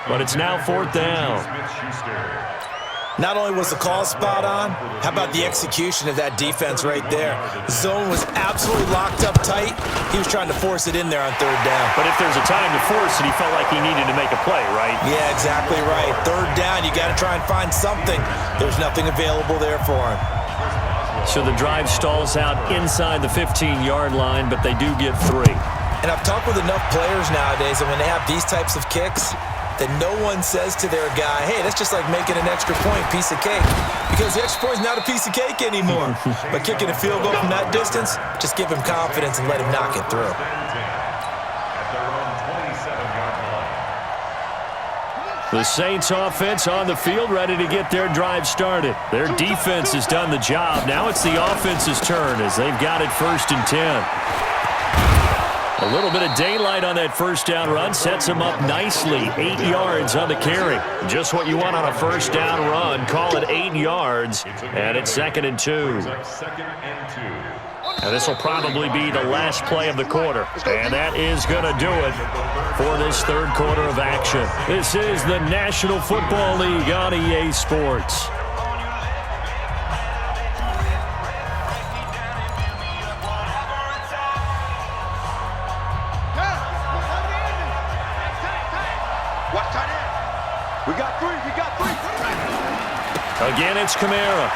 but it's now 4th down. Not only was the call spot on, how about the execution of that defense right there? The zone was absolutely locked up tight. He was trying to force it in there on 3rd down. But if there's a time to force it, he felt like he needed to make a play, right? Yeah, exactly right. 3rd down, you got to try and find something. There's nothing available there for him. So the drive stalls out inside the 15-yard line, but they do get 3. And I've talked with enough players nowadays, and when they have these types of kicks, that no one says to their guy, hey, that's just like making an extra point, piece of cake. Because the extra point is not a piece of cake anymore. But kicking a field goal from that distance, just give him confidence and let him knock it through. The Saints offense on the field, ready to get their drive started. Their defense has done the job. Now it's the offense's turn as they've got it 1st and 10. A little bit of daylight on that 1st down run sets him up nicely. 8 yards on the carry. Just what you want on a 1st down run. Call it 8 yards, and it's 2nd and 2. And this will probably be the last play of the quarter. And that is going to do it for this 3rd quarter of action. This is the National Football League on EA Sports. Again, it's Kamara.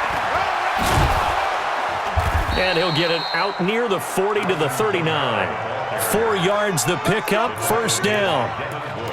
And he'll get it out near the 40 to the 39. 4 yards the pickup, 1st down.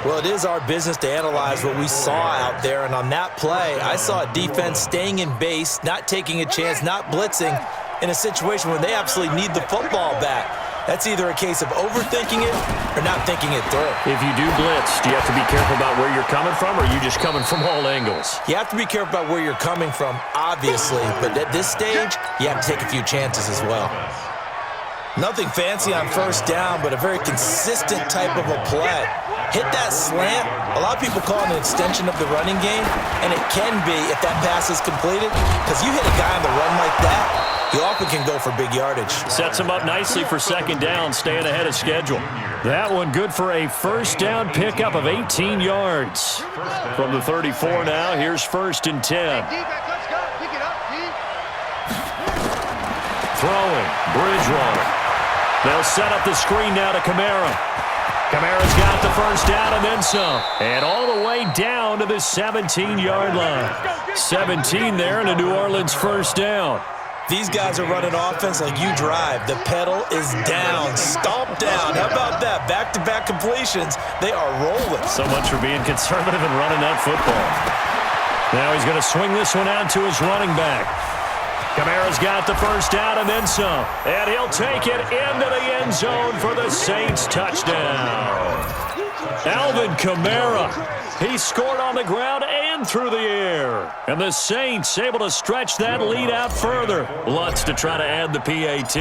Well, it is our business to analyze what we saw out there. And on that play, I saw a defense staying in base, not taking a chance, not blitzing in a situation where they absolutely need the football back. That's either a case of overthinking it or not thinking it through. If you do blitz, do you have to be careful about where you're coming from, or are you just coming from all angles? You have to be careful about where you're coming from, obviously. But at this stage, you have to take a few chances as well. Nothing fancy on 1st down, but a very consistent type of a play. Hit that slant. A lot of people call it an extension of the running game, and it can be if that pass is completed, because you hit a guy on the run like that, he often can go for big yardage. Sets him up nicely for 2nd down, staying ahead of schedule. That one good for a 1st down pickup of 18 yards. From the 34 now, here's 1st and 10. Throwing, Bridgewater. They'll set up the screen now to Kamara. Kamara's got the 1st down and then some. And all the way down to the 17-yard line. 17 there and a New Orleans 1st down. These guys are running offense like you drive. The pedal is down, stomp down. How about that? Back-to-back completions. They are rolling. So much for being conservative and running that football. Now he's going to swing this one out to his running back. Kamara's got the 1st down and then some. And he'll take it into the end zone for the Saints touchdown. Alvin Kamara. He scored on the ground and through the air. And the Saints able to stretch that lead out further. Lutz to try to add the PAT.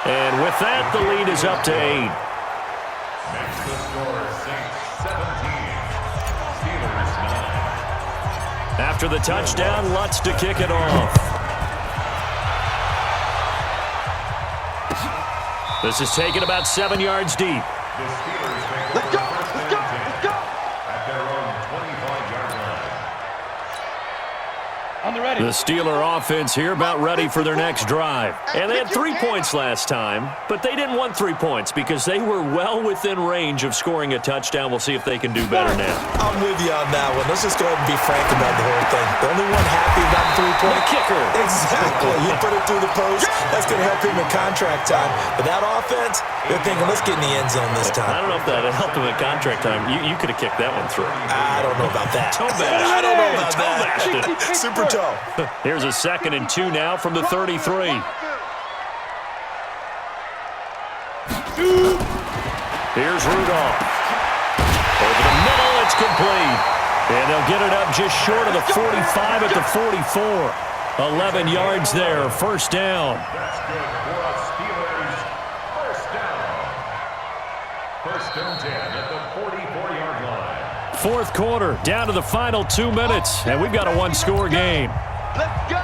And with that, the lead is up to 8. After the touchdown, Lutz to kick it off. This is taken about 7 yards deep. Let's go! Let's go! Let's go! At their own 25-yard line. On the ready. The Steeler offense here about ready for their next drive. And they had 3 points last time, but they didn't want 3 points because they were well within range of scoring a touchdown. We'll see if they can do better now. I'm with you on that one. Let's just go ahead and be frank about the whole thing. The only one happy about the 3-point kicker. Exactly. You put it through the post. That's going to help him in contract time. But that offense, they're thinking, let's get in the end zone this time. I don't know if that helped him in contract time. You could have kicked that one through. I don't know about that. Toe bash. I don't know about Toe bashed that. it. Super toe. Here's a 2nd and 2 now from the 33. Here's Rudolph. Over the middle, it's complete. And they'll get it up just short of the 45 at the 44. 11 yards there, 1st down. That's good for us, Steelers. 1st down. 1st and 10 at the 44-yard line. 4th quarter, down to the final 2 minutes. And we've got a one-score game. Let's go!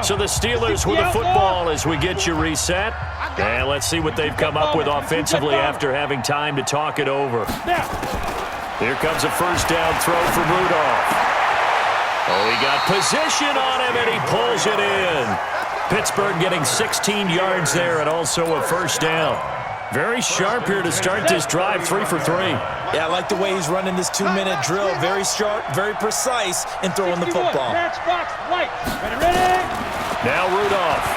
So the Steelers with the football as we get you reset. And let's see what they've come up with offensively after having time to talk it over. Here comes a first down throw from Rudolph. Oh, he got position on him, and he pulls it in. Pittsburgh getting 16 yards there and also a first down. Very sharp here to start this drive, 3 for 3. Yeah, I like the way he's running this 2-minute drill. Very sharp, very precise in throwing the football. Now Rudolph.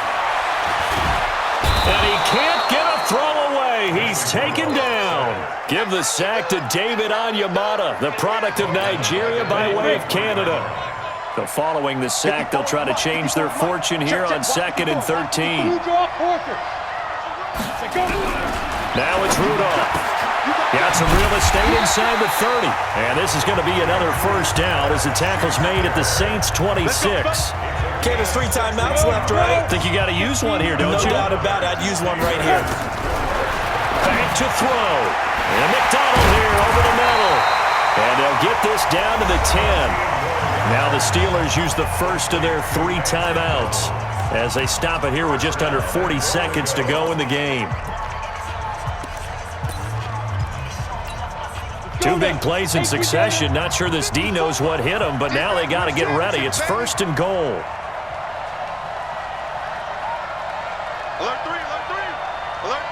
And he can't get a throw away. He's taken down. Give the sack to David Onyemata, the product of Nigeria by way of Canada. So following the sack, they'll try to change their fortune here on 2nd and 13. Now it's Rudolph. Got some real estate inside the 30. And this is going to be another first down as the tackle's made at the Saints' 26. Okay, there's 3 timeouts left, right? Think you got to use one here, don't you? No doubt about it. I'd use one right here. Back to throw. And McDonald here over the middle. And they'll get this down to the 10. Now the Steelers use the first of their 3 timeouts as they stop it here with just under 40 seconds to go in the game. 2 big plays in succession. Not sure this D knows what hit him, but now they got to get ready. It's 1st and goal. Alert 3, alert 3, alert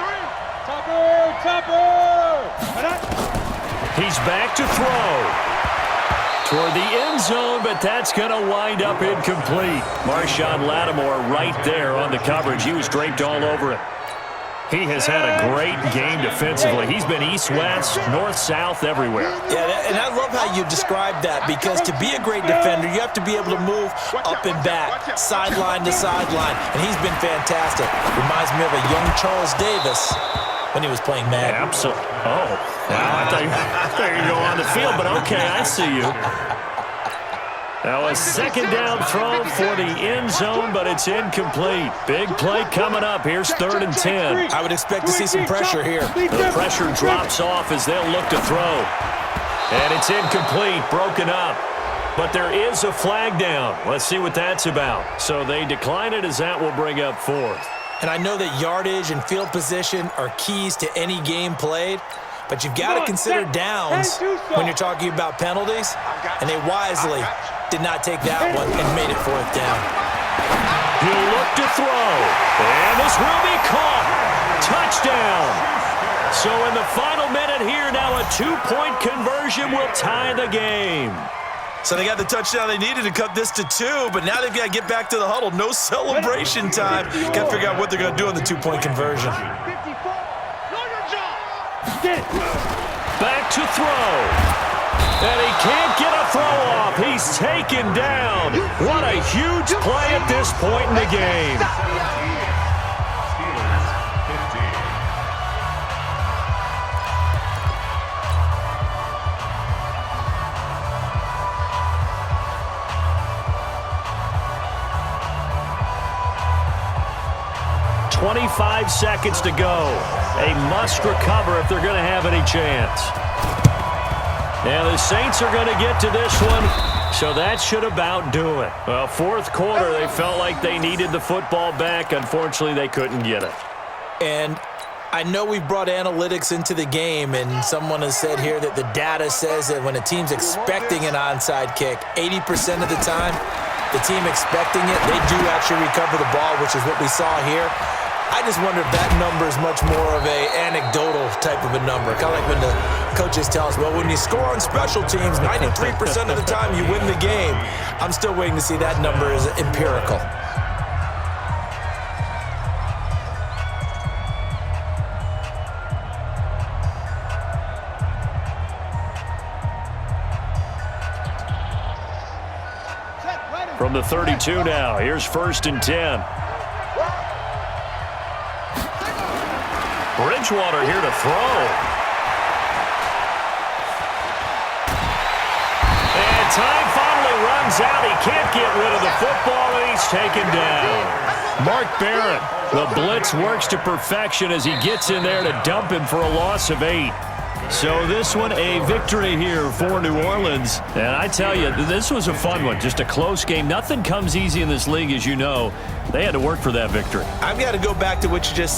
3. He's back to throw. Toward the end zone, but that's going to wind up incomplete. Marshawn Lattimore right there on the coverage. He was draped all over it. He has had a great game defensively. He's been east-west, north-south, everywhere. Yeah, and I love how you described that, because to be a great defender, you have to be able to move up and back, sideline to sideline, and he's been fantastic. Reminds me of a young Charles Davis when he was playing Madden. Absolutely. Oh, I thought you were going to go on the field, but okay, I see you. Now a 2nd down throw for the end zone, but it's incomplete. Big play coming up. Here's 3rd and 10. I would expect to see some pressure here. The pressure drops off as they'll look to throw. And it's incomplete, broken up. But there is a flag down. Let's see what that's about. So they decline it as that will bring up 4th. And I know that yardage and field position are keys to any game played, but you've got to consider downs when you're talking about penalties, and they wisely did not take that one and made it 4th down. He'll look to throw, and this will be caught. Touchdown. So in the final minute here, now a 2-point conversion will tie the game. So they got the touchdown they needed to cut this to 2, but now they've got to get back to the huddle. No celebration time. Got to figure out what they're going to do on the 2-point conversion. Back to throw. And he can't get a throw off. He's taken down. What a huge play at this point in the game. 25 seconds to go. A must recover if they're going to have any chance. And the Saints are going to get to this one, so that should about do it. Well, 4th quarter, they felt like they needed the football back. Unfortunately, they couldn't get it. And I know we've brought analytics into the game, and someone has said here that the data says that when a team's expecting an onside kick, 80% of the time, the team expecting it, they do actually recover the ball, which is what we saw here. I just wonder if that number is much more of a anecdotal type of a number. Kind of like when the coaches tell us, well, when you score on special teams, 93% of the time you win the game. I'm still waiting to see that number is empirical. From the 32 now, here's 1st and 10. Bridgewater here to throw. And time finally runs out. He can't get rid of the football, and he's taken down. Mark Barron, the blitz works to perfection as he gets in there to dump him for a loss of 8. So this one, a victory here for New Orleans. And I tell you, this was a fun one. Just a close game. Nothing comes easy in this league, as you know. They had to work for that victory. I've got to go back to what you just